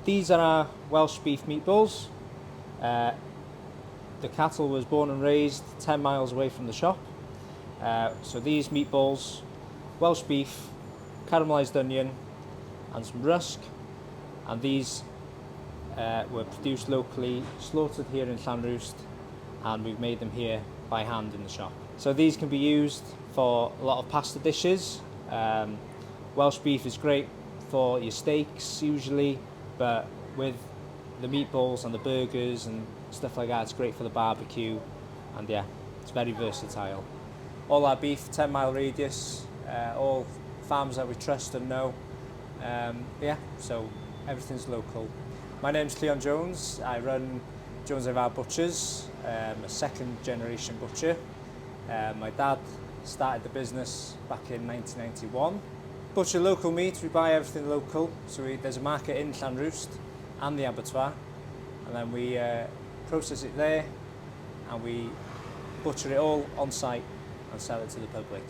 These are our Welsh beef meatballs. The cattle was born and raised 10 miles away from the shop. So these meatballs, Welsh beef, caramelised onion and some rusk, and these were produced locally, slaughtered here in Llanrwst, and we've made them here by hand in the shop. So these can be used for a lot of pasta dishes. Welsh beef is great for your steaks usually, but with the meatballs and the burgers and stuff like that, it's great for the barbecue, and yeah, it's very versatile. All our beef, 10-mile radius, all farms that we trust and know. Yeah, so everything's local. My name's Cleon Jones. I run Jones Our Butchers, a second generation butcher. My dad started the business back in 1991. Butcher local meat, we buy everything local. So there's a market in Llanrwst and the abattoir, and then we process it there and we butcher it all on site and sell it to the public.